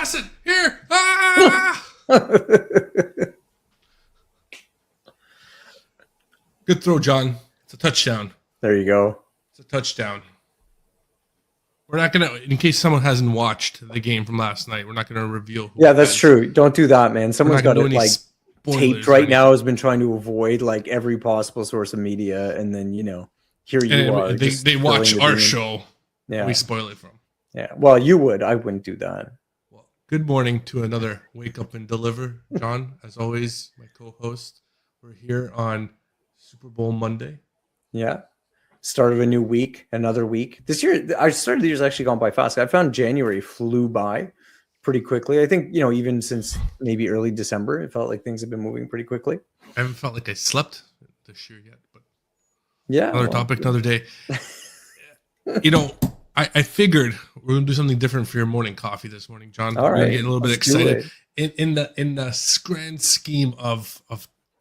pass it here. Ah! Good throw, John. It's a touchdown. There you go. It's a touchdown. We're not going to, in case someone hasn't watched the game from last night, we're not going to reveal. Yeah, that's true. Don't do that, man. Someone's got it like taped right now, has been trying to avoid like every possible source of media. And then, here you are. They watch our show. Yeah. We spoil it for them. Yeah. Well, you would. I wouldn't do that. Well, good morning to another Wake Up and Deliver. John, as always, my co-host. We're here on Super Bowl Monday. Yeah. Start of a new week, another week. This year, I started the year's actually gone by fast. I found January flew by pretty quickly. I think, even since maybe early December, it felt like things have been moving pretty quickly. I haven't felt like I slept this year yet, but yeah. Another topic, another day. I figured we're going to do something different for your morning coffee this morning, John. All right. We're getting a little bit excited. In the grand scheme of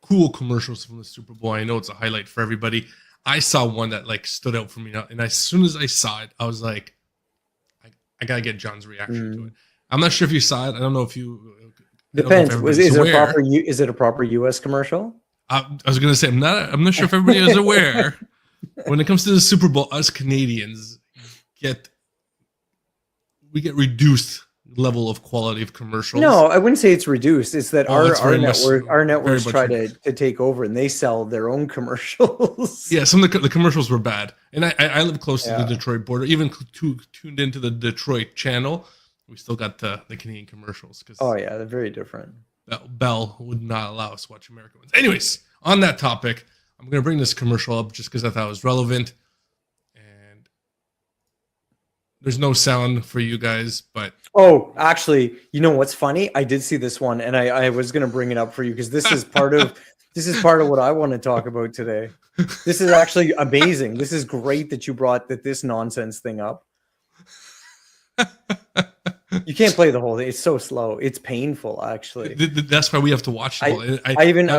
cool commercials from the Super Bowl, I know it's a highlight for everybody. I saw one that like stood out for me, and as soon as I saw it, I was like, I gotta get John's reaction to it. I'm not sure if you saw it. I don't know if you. Depends. Is it a proper U.S. commercial? I was gonna say I'm not sure if everybody is aware. When it comes to the Super Bowl, us Canadians get reduced level of quality of commercials. No, I wouldn't say it's reduced. It's that our networks try to take over, and they sell their own commercials. Yeah, some of the commercials were bad, and I live close to the Detroit border. Even tuned into the Detroit channel, we still got the Canadian commercials. They're very different. Bell would not allow us to watch American ones. Anyways, on that topic, I'm going to bring this commercial up just because I thought it was relevant. There's no sound for you guys, but... Oh, actually, you know what's funny? I did see this one, and I was going to bring it up for you because this is part of what I want to talk about today. This is actually amazing. This is great that you brought this nonsense thing up. You can't play the whole thing. It's so slow. It's painful, actually. That's why we have to watch it. I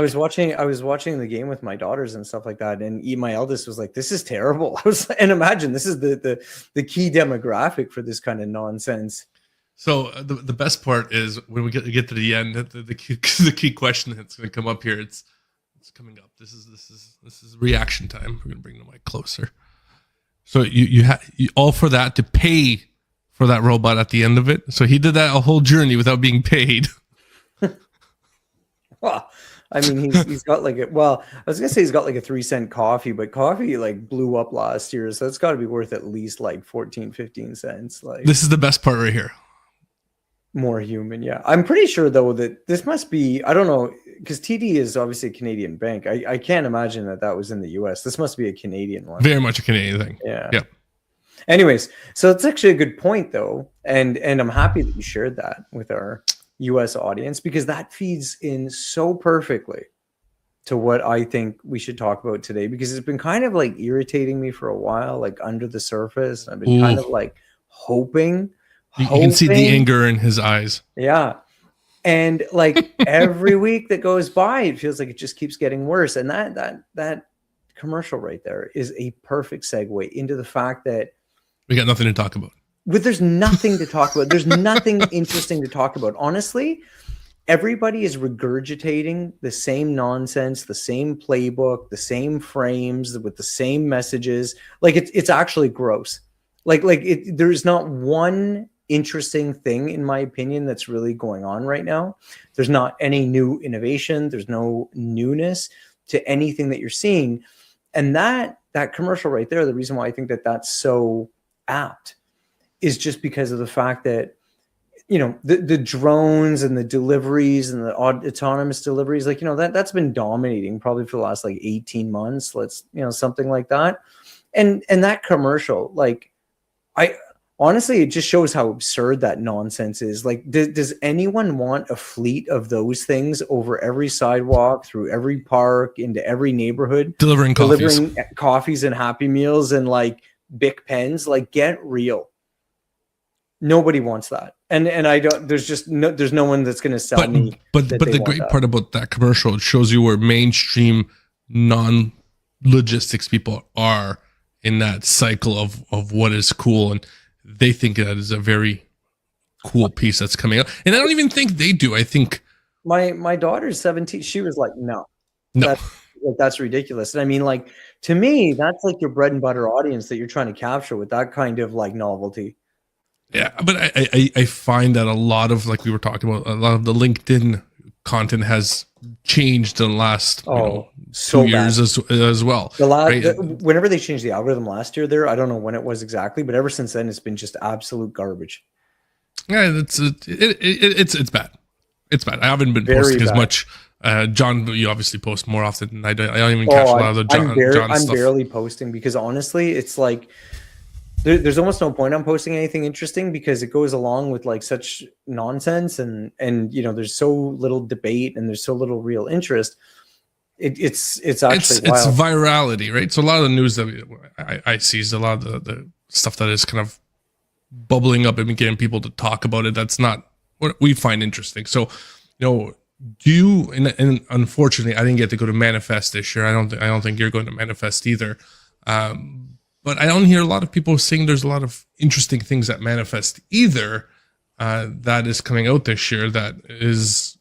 was watching the game with my daughters and stuff like that, and my eldest was like, "This is terrible." And imagine this is the key demographic for this kind of nonsense. So the best part is when we get to the end, the key question that's going to come up here. It's coming up. This is reaction time. We're going to bring the mic closer. So you all for that to pay for that robot at the end of it. So he did that a whole journey without being paid. Well, I mean, he's got like I was gonna say he's got like a 3-cent coffee, but coffee like blew up last year, so it's got to be worth at least like 14-15 cents. Like, this is the best part right here. More human, yeah. I'm pretty sure though that this must be, I don't know, because TD is obviously a Canadian bank. I can't imagine that was in the US. This must be a Canadian one. Very much a Canadian thing. Yeah. Yep. Anyways, so it's actually a good point though, and I'm happy that you shared that with our US audience, because that feeds in so perfectly to what I think we should talk about today, because it's been kind of like irritating me for a while, like under the surface. I've been kind of like hoping. You can see the anger in his eyes. Yeah. And like every week that goes by, it feels like it just keeps getting worse. And that commercial right there is a perfect segue into the fact that we got nothing to talk about. But there's nothing to talk about. There's nothing interesting to talk about. Honestly, everybody is regurgitating the same nonsense, the same playbook, the same frames with the same messages. Like it's actually gross. There's not one interesting thing, in my opinion, that's really going on right now. There's not any new innovation. There's no newness to anything that you're seeing. And that commercial right there, the reason why I think that's so apt is just because of the fact that, the drones and the deliveries and the autonomous deliveries, that's been dominating probably for the last 18 months. Something like that. And that commercial, honestly, it just shows how absurd that nonsense is. Does anyone want a fleet of those things over every sidewalk, through every park, into every neighborhood, delivering coffees and Happy Meals and Bic pens? Get real. Nobody wants that, and I don't. There's no one that's going to sell me. But the great part about that commercial, it shows you where mainstream non-logistics people are in that cycle of what is cool, and they think that is a very cool piece that's coming out. And I don't even think they do. I think my daughter's 17. She was like, no, no. that's ridiculous. And I mean, like, to me, that's like your bread and butter audience that you're trying to capture with that kind of like novelty. Yeah, but I find that a lot of, like we were talking about, a lot of the LinkedIn content has changed in the last so 2 years as well. Whenever they changed the algorithm last year, I don't know when it was exactly, but ever since then, it's been just absolute garbage. Yeah, it's bad. It's bad. I haven't been posting as much. John, you obviously post more often than I do. I don't even catch a lot of the John stuff. I'm barely posting because honestly, it's like there's almost no point on posting anything interesting because it goes along with like such nonsense and there's so little debate and there's so little real interest. It's actually wild. It's virality, right? So a lot of the news that I see is a lot of the stuff that is kind of bubbling up and getting people to talk about it. That's not what we find interesting. So, do you, and unfortunately I didn't get to go to Manifest this year. I don't think you're going to Manifest either. But I don't hear a lot of people saying there's a lot of interesting things at Manifest either that is coming out this year that is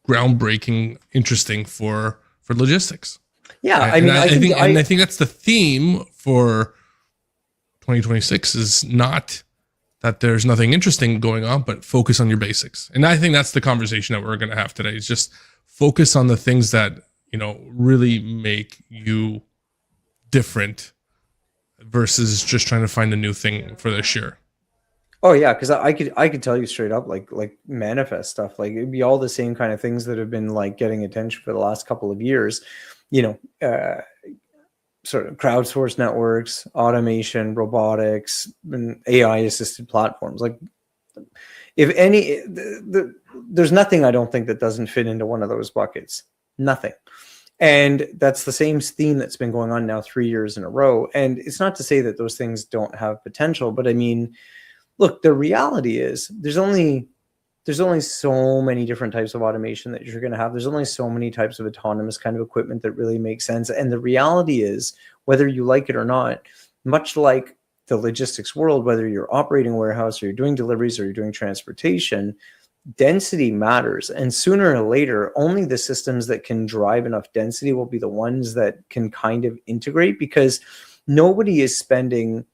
groundbreaking, interesting for logistics. Yeah, I think that's the theme for 2026 is not that there's nothing interesting going on, but focus on your basics. And I think that's the conversation that we're going to have today is just focus on the things that, really make you different versus just trying to find a new thing for this year. Oh yeah, because I could tell you straight up, like Manifest stuff, like it'd be all the same kind of things that have been like getting attention for the last couple of years, sort of crowdsourced networks, automation, robotics, and AI assisted platforms. Like, if any, there's nothing I don't think that doesn't fit into one of those buckets. Nothing. And that's the same theme that's been going on now 3 years in a row. And it's not to say that those things don't have potential, but I mean, look, the reality is there's only so many different types of automation that you're going to have. There's only so many types of autonomous kind of equipment that really makes sense. And the reality is, whether you like it or not, much like the logistics world, whether you're operating a warehouse or you're doing deliveries or you're doing transportation, density matters. And sooner or later, only the systems that can drive enough density will be the ones that can kind of integrate, because nobody is spending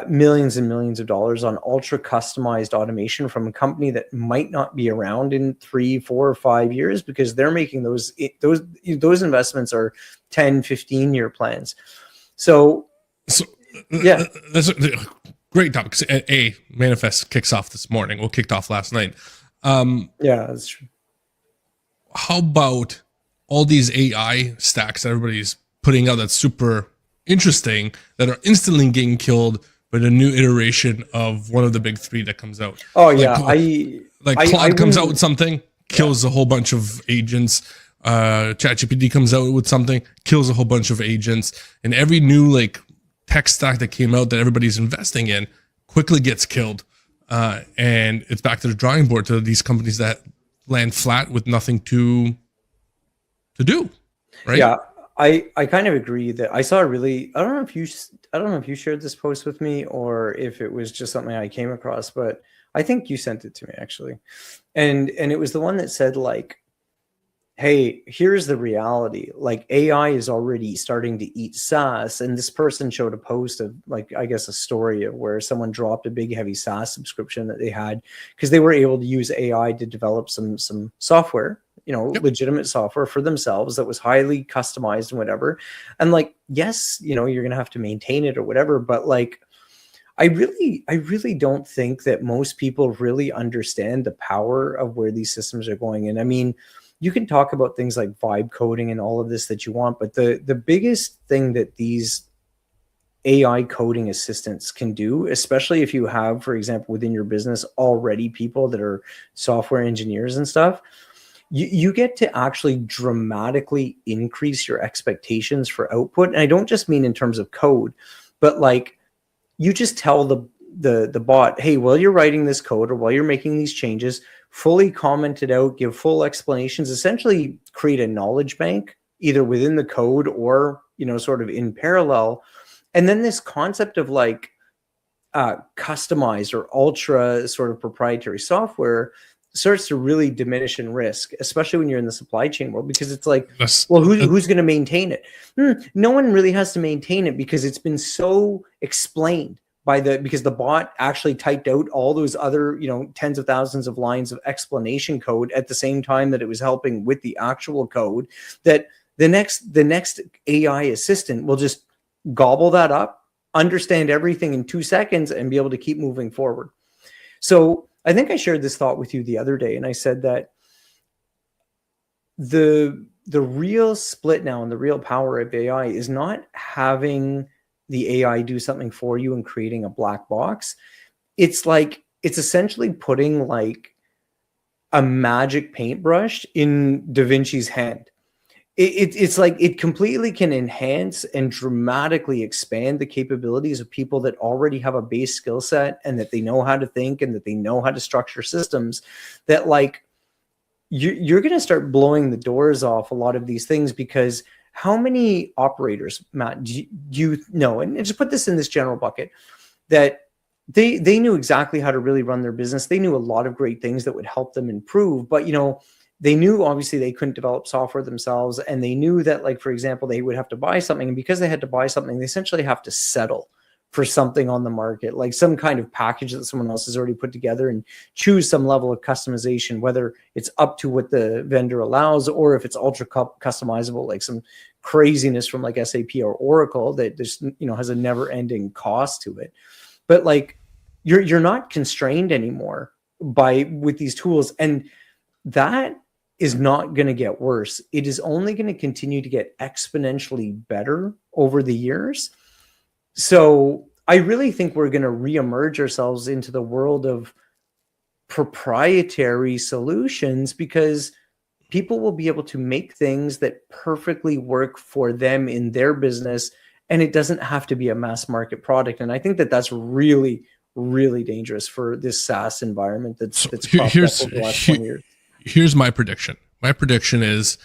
millions and millions of dollars on ultra customized automation from a company that might not be around in 3, 4, or 5 years, because they're making those investments are 10, 15-year plans. So yeah, that's a great topic. Manifest kicks off this morning. Well, kicked off last night. Yeah, that's true. How about all these AI stacks that everybody's putting out that's super interesting that are instantly getting killed by a new iteration of one of the big three that comes out? Oh yeah, Claude comes out with something, kills a whole bunch of agents. ChatGPT comes out with something, kills a whole bunch of agents, and every new tech stack that came out that everybody's investing in quickly gets killed. And it's back to the drawing board to these companies that land flat with nothing to do, right? Yeah, I kind of agree that I saw I don't know if you shared this post with me or if it was just something I came across, but I think you sent it to me actually. And it was the one that said hey, here's the reality. AI is already starting to eat SaaS. And this person showed a post of I guess a story of where someone dropped a big heavy SaaS subscription that they had because they were able to use AI to develop some software, legitimate software for themselves that was highly customized and whatever. And yes, you're going to have to maintain it or whatever. But I really don't think that most people really understand the power of where these systems are going. And I mean, you can talk about things like vibe coding and all of this that you want, but the biggest thing that these AI coding assistants can do, especially if you have, for example, within your business already people that are software engineers and stuff, you get to actually dramatically increase your expectations for output. And I don't just mean in terms of code, but you just tell the bot, hey, while you're writing this code or while you're making these changes, fully comment it out, give full explanations, essentially create a knowledge bank, either within the code or, sort of in parallel. And then this concept of customized or ultra sort of proprietary software starts to really diminish in risk, especially when you're in the supply chain world, because it's like, well, who's going to maintain it? No one really has to maintain it because it's been so explained because the bot actually typed out all those other, tens of thousands of lines of explanation code at the same time that it was helping with the actual code, that the next AI assistant will just gobble that up, understand everything in 2 seconds, and be able to keep moving forward. So I think I shared this thought with you the other day, and I said that the real split now and the real power of AI is not having the AI do something for you and creating a black box. It's essentially putting like a magic paintbrush in Da Vinci's hand. It's like it completely can enhance and dramatically expand the capabilities of people that already have a base skill set and that they know how to think and that they know how to structure systems, that like you're going to start blowing the doors off a lot of these things. Because how many operators, Matt, do you know, and just put this in this general bucket, that they knew exactly how to really run their business. They knew a lot of great things that would help them improve, but they knew obviously they couldn't develop software themselves, and they knew that, like, for example, they would have to buy something, and because they had to buy something, they essentially have to settle for something on the market, like some kind of package that someone else has already put together, and choose some level of customization, whether it's up to what the vendor allows or if it's ultra customizable, like some craziness from like SAP or Oracle that just has a never-ending cost to it. But like you're not constrained anymore with these tools, and that is not going to get worse. It is only going to continue to get exponentially better over the years. So I really think we're going to reemerge ourselves into the world of proprietary solutions, because people will be able to make things that perfectly work for them in their business, and it doesn't have to be a mass market product. And I think that that's really, really dangerous for this SaaS environment that's cropped up over the last 20 years. Here's my prediction. My prediction is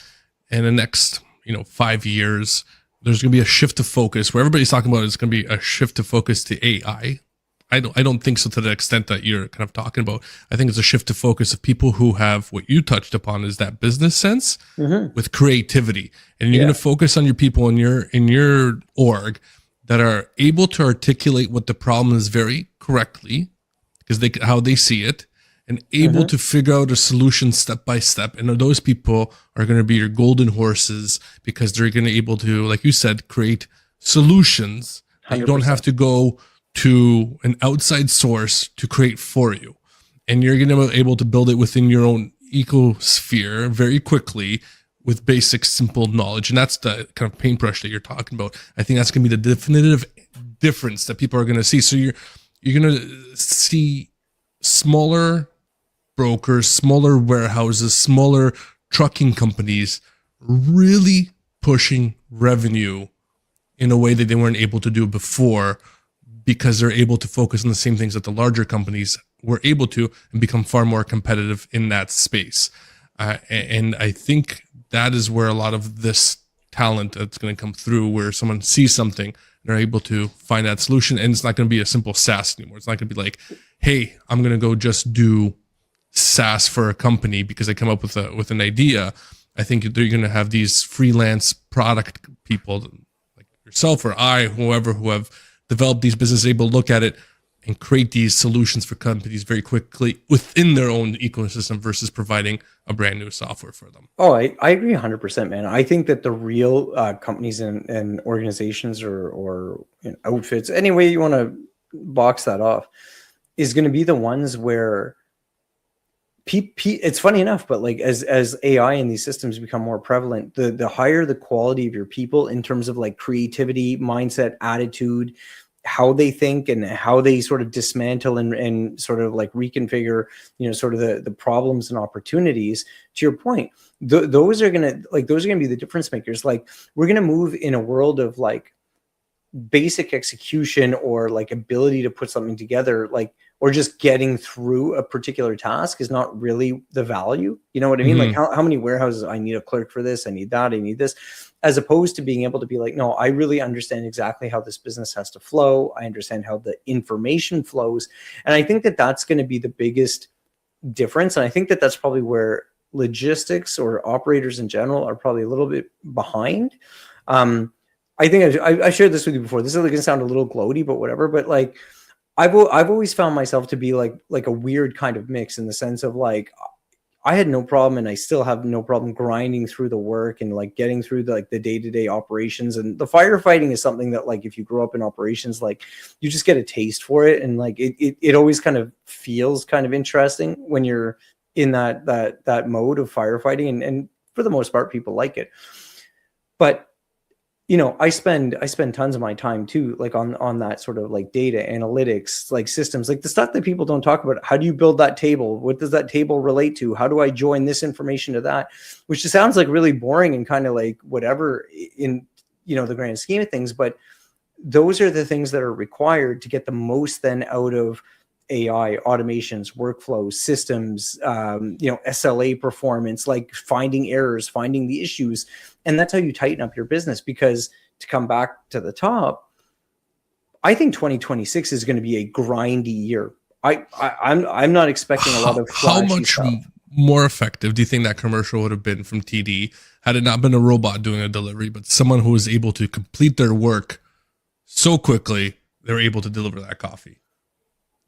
in the next, 5 years, there's going to be a shift of focus where everybody's talking about it's going to be a shift of focus to AI. I don't think so to the extent that you're kind of talking about. I think it's a shift of focus of people who have what you touched upon is that business sense with creativity. And you're going to focus on your people in your org that are able to articulate what the problem is very correctly, because how they see it, and able to figure out a solution step by step. And those people are going to be your golden horses, because they're going to be able to, like you said, create solutions that you don't have to go to an outside source to create for you. And you're going to be able to build it within your own ecosphere very quickly with basic, simple knowledge. And that's the kind of paintbrush that you're talking about. I think that's going to be the definitive difference that people are going to see. So you're going to see smaller brokers, smaller warehouses, smaller trucking companies really pushing revenue in a way that they weren't able to do before, because they're able to focus on the same things that the larger companies were able to and become far more competitive in that space. And I think that is where a lot of this talent that's going to come through, where someone sees something and they're able to find that solution. And it's not going to be a simple SaaS anymore. It's not going to be like, hey, I'm going to go just do SaaS for a company because I come up with an idea. I think they're going to have these freelance product people like yourself or whoever who have developed these businesses, able to look at it and create these solutions for companies very quickly within their own ecosystem versus providing a brand new software for them. Oh, I agree 100%, man. I think that the real companies and organizations or outfits, any way you want to box that off, is going to be the ones where it's funny enough, but like as AI and these systems become more prevalent, the higher the quality of your people in terms of like creativity, mindset, attitude, how they think and how they sort of dismantle and sort of like reconfigure, sort of the problems and opportunities. To your point, those are gonna be the difference makers. Like we're gonna move in a world of like basic execution or like ability to put something together, like, or just getting through a particular task is not really the value. You know what I mean? Like how many warehouses, I need a clerk for this, I need that, I need this. as opposed to being able to be like, no, I really understand exactly how this business has to flow. I understand how the information flows. And I think that that's going to be the biggest difference. And I think that that's probably where logistics or operators in general are probably a little bit behind. I think I shared this with you before. This is going to sound a little gloaty, but whatever. But like, I've always found myself to be like a weird kind of mix, in the sense of like, I had no problem, and I still have no problem grinding through the work and like getting through the day-to-day operations. And the firefighting is something that, like, if you grow up in operations, like, you just get a taste for it, and like it always kind of feels kind of interesting when you're in that mode of firefighting, and for the most part, people like it. But you know, I spend tons of my time too, like on that sort of like data analytics, like systems, like the stuff that people don't talk about. How do you build that table? What does that table relate to? How do I join this information to that? Which just sounds like really boring and kind of like whatever in, you know, the grand scheme of things. But those are the things that are required to get the most then out of AI, automations, workflows, systems, you know, SLA performance, like finding errors, finding the issues. And that's how you tighten up your business. Because to come back to the top, I think 2026 is going to be a grindy year. I'm not expecting a lot of flashy how much stuff. More effective do you think that commercial would have been from TD had it not been a robot doing a delivery, but someone who was able to complete their work so quickly they were able to deliver that coffee?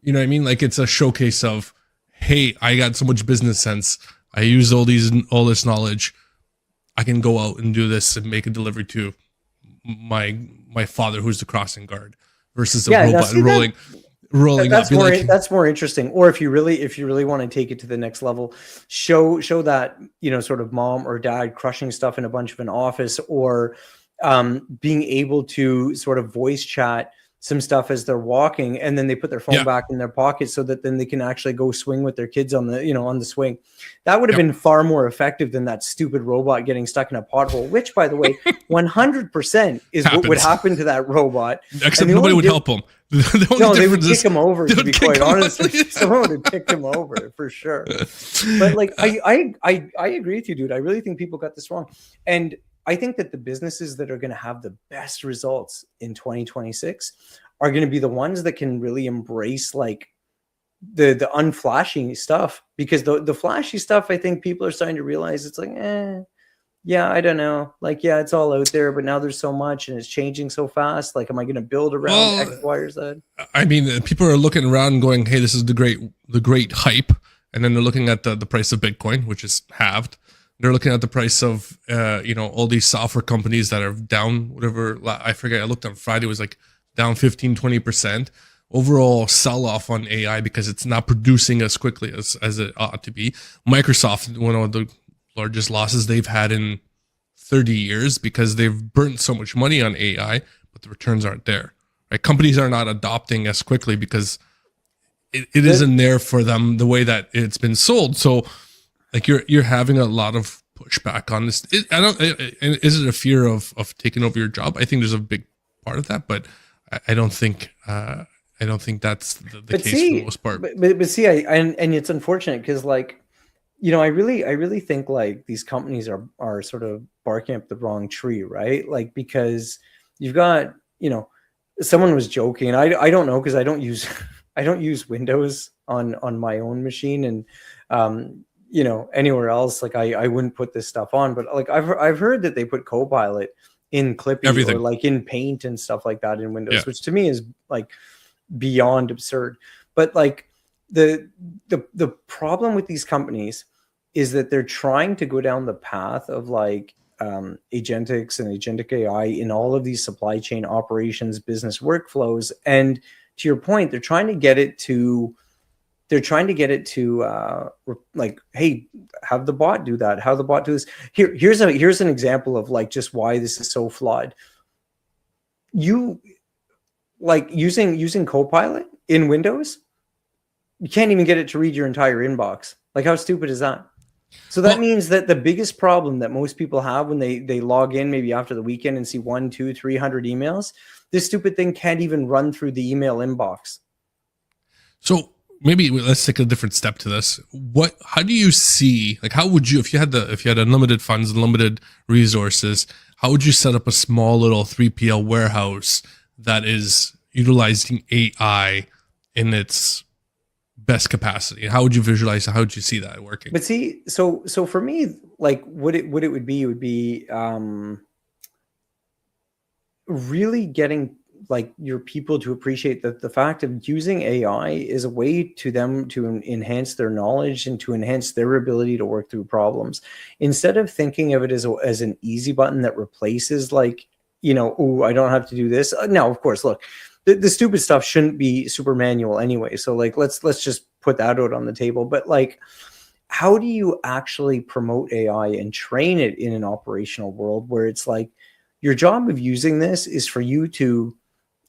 You know what I mean? Like, it's a showcase of, hey, I got so much business sense. I use all this knowledge. I can go out and do this and make a delivery to my father, who's the crossing guard, versus a robot rolling that's up. More, like, that's more interesting. Or if you really want to take it to the next level, show that, you know, sort of mom or dad crushing stuff in a bunch of an office, or being able to sort of voice chat some stuff as they're walking, and then they put their phone back in their pocket so that then they can actually go swing with their kids on the, you know, on the swing. That would have been far more effective than that stupid robot getting stuck in a pothole, which, by the way, 100% is what would happen to that robot. Except nobody would help him. They would kick him over, to be quite honest. Someone would kick him over for sure. But like, I agree with you, dude. I really think people got this wrong. And I think that the businesses that are going to have the best results in 2026 are going to be the ones that can really embrace like the unflashy stuff, because the flashy stuff, I think people are starting to realize it's like, yeah, I don't know. Like, yeah, it's all out there, but now there's so much and it's changing so fast. Like, am I going to build around X, Y, or Z? I mean, people are looking around and going, hey, this is the great hype. And then they're looking at the price of Bitcoin, which is halved. They're looking at the price of, you know, all these software companies that are down, whatever. I forget. I looked on Friday, it was like down 15-20%. Overall sell off on AI because it's not producing as quickly as it ought to be. Microsoft, one of the largest losses they've had in 30 years because they've burnt so much money on AI, but the returns aren't there. Right? Companies are not adopting as quickly because it isn't there for them the way that it's been sold. So, like, you're having a lot of pushback on this. Is it a fear of taking over your job? I think there's a big part of that, but I don't think that's the case for the most part. But see, and it's unfortunate because, like, you know, I really think like these companies are sort of barking up the wrong tree, right? Like, because you've got, you know, someone was joking, and I don't know, because I don't use Windows on my own machine, and you know, anywhere else, like I wouldn't put this stuff on, but like I've heard that they put Copilot in Clippy or like in Paint and stuff like that in Windows, which to me is like beyond absurd. But like the problem with these companies is that they're trying to go down the path of like agentics and agentic AI in all of these supply chain operations, business workflows. And to your point, they're trying to get it to like, hey, have the bot do that. How the bot do this. Here's an example of like just why this is so flawed. You like using Copilot in Windows, you can't even get it to read your entire inbox. Like, how stupid is that? So that means that the biggest problem that most people have when they log in, maybe after the weekend, and see 100, 200, 300 emails, this stupid thing can't even run through the email inbox. So maybe let's take a different step to this. How do you see, like, how would you, if you had unlimited funds, unlimited resources, how would you set up a small little 3PL warehouse that is utilizing AI in its best capacity? How would you visualize it? How would you see that working? But see, so for me, like what it would be really getting like your people to appreciate that the fact of using AI is a way to them to enhance their knowledge and to enhance their ability to work through problems, instead of thinking of it as an easy button that replaces, like, you know, oh, I don't have to do this. Now, of course, look, the stupid stuff shouldn't be super manual anyway. So like, let's just put that out on the table. But like, how do you actually promote AI and train it in an operational world where it's like your job of using this is for you to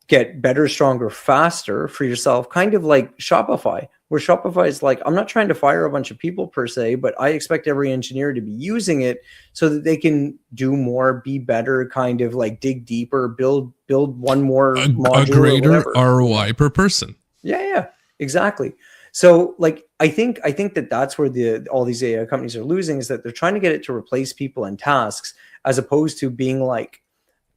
get better, stronger, faster for yourself, kind of like Shopify, where Shopify is like, I'm not trying to fire a bunch of people per se, but I expect every engineer to be using it so that they can do more, be better, kind of like dig deeper, build one more module, a greater ROI per person. Yeah, exactly. So like, I think that's where all these AI companies are losing, is that they're trying to get it to replace people and tasks, as opposed to being like,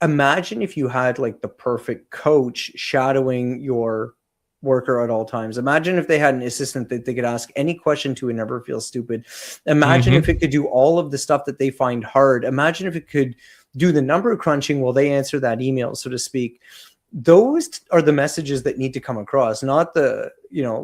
imagine if you had like the perfect coach shadowing your worker at all times. Imagine if they had an assistant that they could ask any question to and never feel stupid. Imagine if it could do all of the stuff that they find hard. Imagine if it could do the number crunching while they answer that email, so to speak. Those are the messages that need to come across, not the, you know,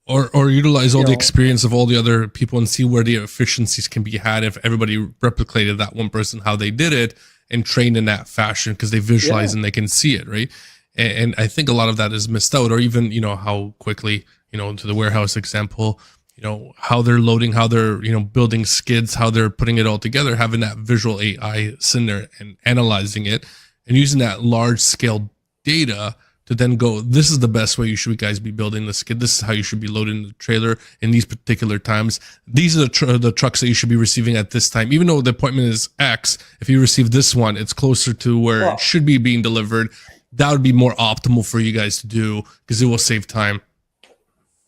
or utilize all the experience of all the other people and see where the efficiencies can be had if everybody replicated that one person, how they did it, and trained in that fashion, because they visualize and they can see it, right? And I think a lot of that is missed out. Or even, you know, how quickly, you know, into the warehouse example, you know, how they're loading, how they're, you know, building skids, how they're putting it all together, having that visual AI sitting there and analyzing it and using that large scale data to then go, this is the best way you should guys be building the skid. This is how you should be loading the trailer in these particular times. These are the trucks that you should be receiving at this time. Even though the appointment is X, if you receive this one, it's closer to where it should be being delivered. That would be more optimal for you guys to do, because it will save time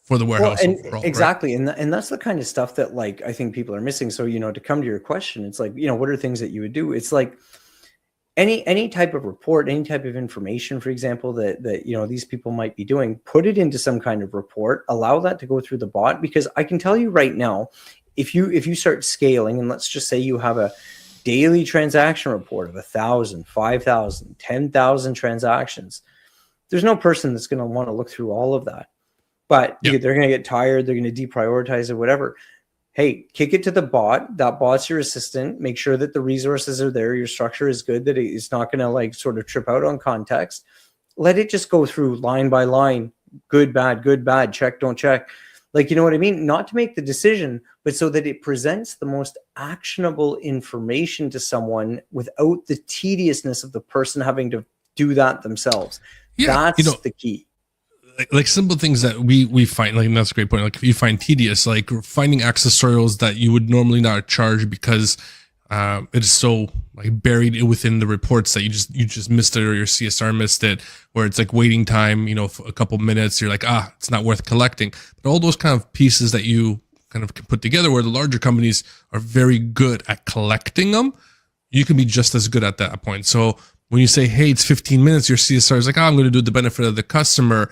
for the warehouse. Overall, exactly. Right? And that's the kind of stuff that, like, I think people are missing. So, you know, to come to your question, it's like, you know, what are things that you would do? It's like, any type of report, any type of information, for example, that you know, these people might be doing, put it into some kind of report, allow that to go through the bot. Because I can tell you right now, if you start scaling, and let's just say you have a daily transaction report of 1,000, 5,000, 10,000 transactions, there's no person that's going to want to look through all of that. But they're going to get tired, they're going to deprioritize it, whatever. Hey, kick it to the bot. That bot's your assistant. Make sure that the resources are there. Your structure is good, that it's not going to like sort of trip out on context. Let it just go through line by line. Good, bad, check, don't check. Like, you know what I mean? Not to make the decision, but so that it presents the most actionable information to someone without the tediousness of the person having to do that themselves. Yeah, that's the key. Like simple things that we find, like, and that's a great point. Like, if you find tedious, like finding accessorials that you would normally not charge because it is so like buried within the reports that you just missed it, or your CSR missed it, where it's like waiting time, you know, for a couple minutes, you're like, it's not worth collecting. But all those kind of pieces that you kind of can put together, where the larger companies are very good at collecting them, you can be just as good at that point. So when you say, hey, it's 15 minutes, your CSR is like, I'm going to do the benefit of the customer.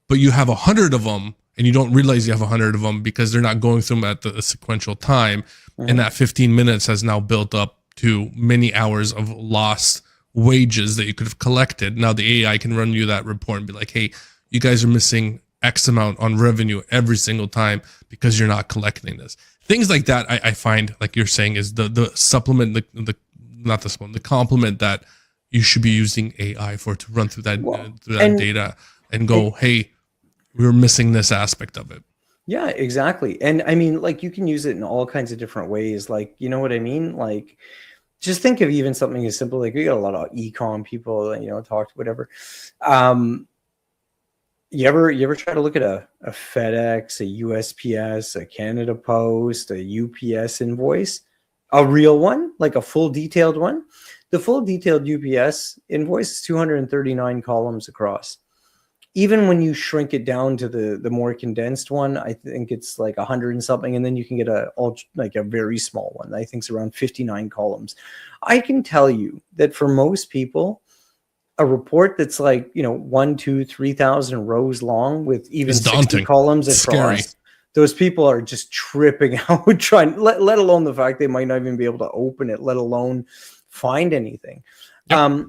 But you have 100 of them and you don't realize you have 100 of them because they're not going through them at the sequential time. And that 15 minutes has now built up to many hours of lost wages that you could have collected. Now the AI can run you that report and be like, hey, you guys are missing X amount on revenue every single time because you're not collecting this. Things like that, I find, like you're saying, is the supplement, the complement that you should be using AI for, to run through that data and go, hey, we were missing this aspect of it. Yeah, exactly. And I mean, like, you can use it in all kinds of different ways. Like, you know what I mean? Like, just think of even something as simple, like, we got a lot of e-com people, you know, talk to whatever. You ever try to look at a FedEx, a USPS, a Canada Post, a UPS invoice, a real one, like a full detailed one? The full detailed UPS invoice is 239 columns across. even when you shrink it down to the more condensed one, I think it's like 100 and something, and then you can get a very small one. I think it's around 59 columns. I can tell you that for most people, a report that's like 1, 2, 3,000 rows long with even 60 columns across, those people are just tripping out trying. Let alone the fact they might not even be able to open it, let alone find anything. Yep.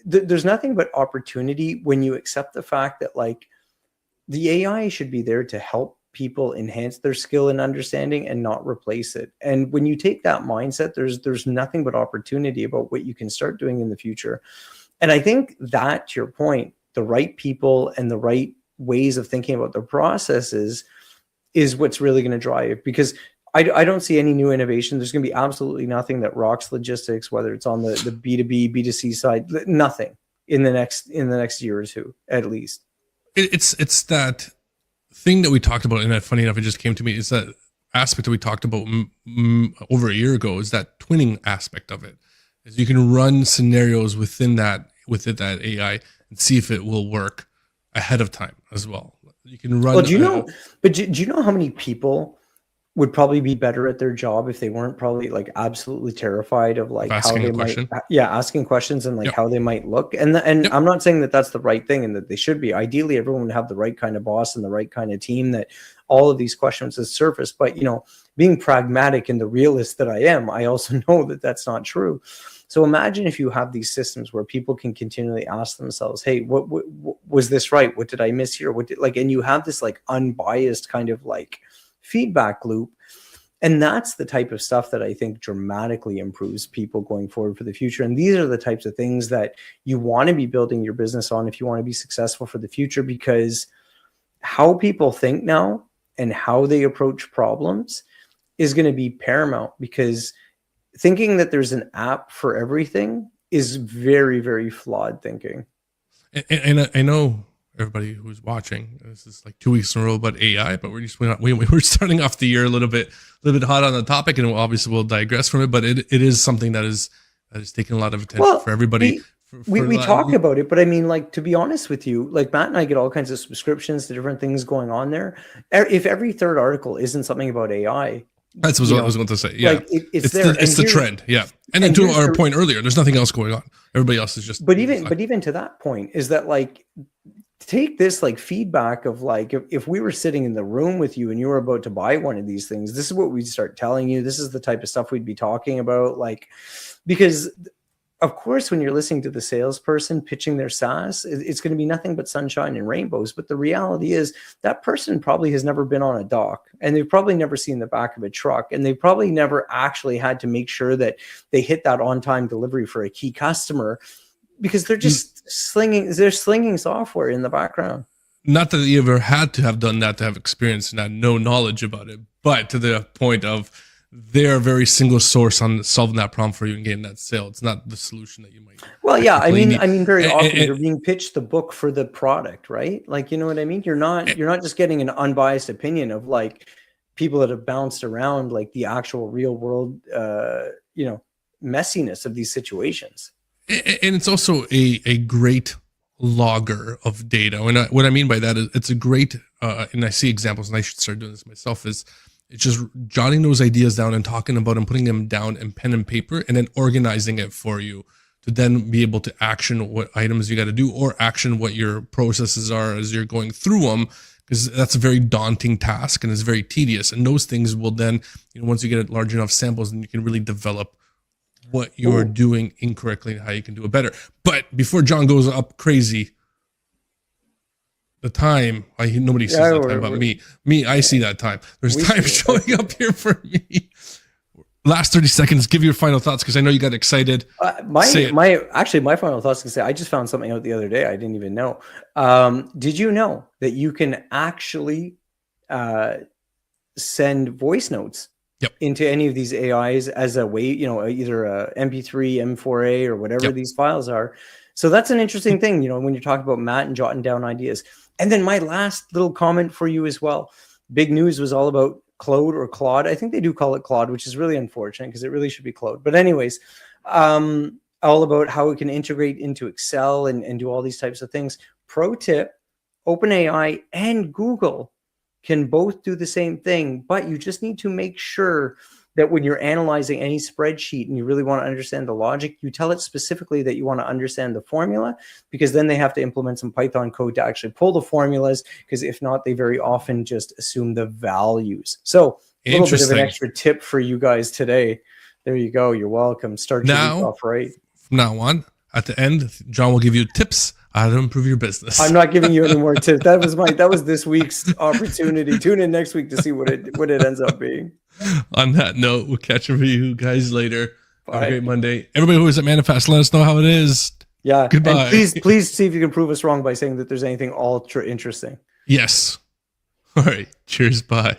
There's nothing but opportunity when you accept the fact that like the AI should be there to help people enhance their skill and understanding and not replace it. And when you take that mindset, there's nothing but opportunity about what you can start doing in the future. And I think that, to your point, the right people and the right ways of thinking about their processes is what's really going to drive, because I don't see any new innovation. There's going to be absolutely nothing that rocks logistics, whether it's on the B2B, B2C side, nothing in the next year or two, at least. It's that thing that we talked about, and that funny enough, it just came to me, is that aspect that we talked about over a year ago, is that twinning aspect of it. Is you can run scenarios within that AI and see if it will work ahead of time as well. You can run. Well, do you know how many people would probably be better at their job if they weren't probably like absolutely terrified of like how they might, asking questions and like how they might look. And I'm not saying that that's the right thing and that they should be. Ideally, everyone would have the right kind of boss and the right kind of team that all of these questions would surface. But, being pragmatic and the realist that I am, I also know that that's not true. So imagine if you have these systems where people can continually ask themselves, hey, what was this right? What did I miss here? And you have this like unbiased kind of like feedback loop. And that's the type of stuff that I think dramatically improves people going forward for the future. And these are the types of things that you want to be building your business on if you want to be successful for the future, because how people think now and how they approach problems is going to be paramount, because thinking that there's an app for everything is very, very flawed thinking. And I know everybody who's watching, this is like 2 weeks in a row about AI, but we're starting off the year a little bit hot on the topic, and obviously we'll digress from it, but it is something that is taking a lot of attention for everybody. We talk about it, but I mean, like, to be honest with you, like Matt and I get all kinds of subscriptions to different things going on there. If every third article isn't something about AI, that's what I was going to say. Yeah, like it's there. It's the trend. Yeah, and then to our point earlier, there's nothing else going on. Everybody else is just. But even to that point, is that like, take this like feedback of like, if we were sitting in the room with you and you were about to buy one of these things, this is what we'd start telling you. This is the type of stuff we'd be talking about. Like, because of course, when you're listening to the salesperson pitching their SaaS, it's going to be nothing but sunshine and rainbows. But the reality is that person probably has never been on a dock, and they've probably never seen the back of a truck, and they've probably never actually had to make sure that they hit that on-time delivery for a key customer, because they're just slinging software in the background. Not that you ever had to have done that to have experience and had no knowledge about it, but to the point of they're a very single source on solving that problem for you and getting that sale. It's not the solution that you might. Well, yeah, I mean, very often you're being pitched the book for the product, right? Like, you know what I mean? You're not just getting an unbiased opinion of like people that have bounced around like the actual real world, messiness of these situations. And it's also a great logger of data. And what I mean by that is it's a great, and I see examples, and I should start doing this myself, is it's just jotting those ideas down and talking about them, putting them down in pen and paper, and then organizing it for you to then be able to action what items you got to do, or action what your processes are as you're going through them, because that's a very daunting task and it's very tedious. And those things will then, once you get large enough samples, then you can really develop what you're doing incorrectly and how you can do it better. But before John goes up crazy, the time, nobody sees that time about me. I see that time. There's time showing up here for me. Last 30 seconds, give your final thoughts, because I know you got excited. My final thoughts can say, I just found something out the other day I didn't even know. Did you know that you can actually send voice notes into any of these AIs as a way, either a MP3, M4A, or whatever these files are? So that's an interesting thing, when you're talking about Matt and jotting down ideas. And then my last little comment for you as well. Big news was all about Claude or Claude. I think they do call it Claude, which is really unfortunate because it really should be Claude. But anyways, all about how it can integrate into Excel and do all these types of things. pro tip, OpenAI and Google can both do the same thing, but you just need to make sure that when you're analyzing any spreadsheet and you really want to understand the logic, you tell it specifically that you want to understand the formula, because then they have to implement some Python code to actually pull the formulas, because if not, they very often just assume the values. So a little bit of an extra tip for you guys today. There you go. You're welcome. Start your week off right. From now on, at the end, John will give you tips how to improve your business. I'm not giving you any more tips. That was this week's opportunity. Tune in next week to see what it ends up being. On that note, we'll catch up with you guys later. Bye. Have a great Monday. Everybody who is at Manifest, let us know how it is. Yeah. Goodbye. And please see if you can prove us wrong by saying that there's anything ultra interesting. Yes. All right. Cheers. Bye.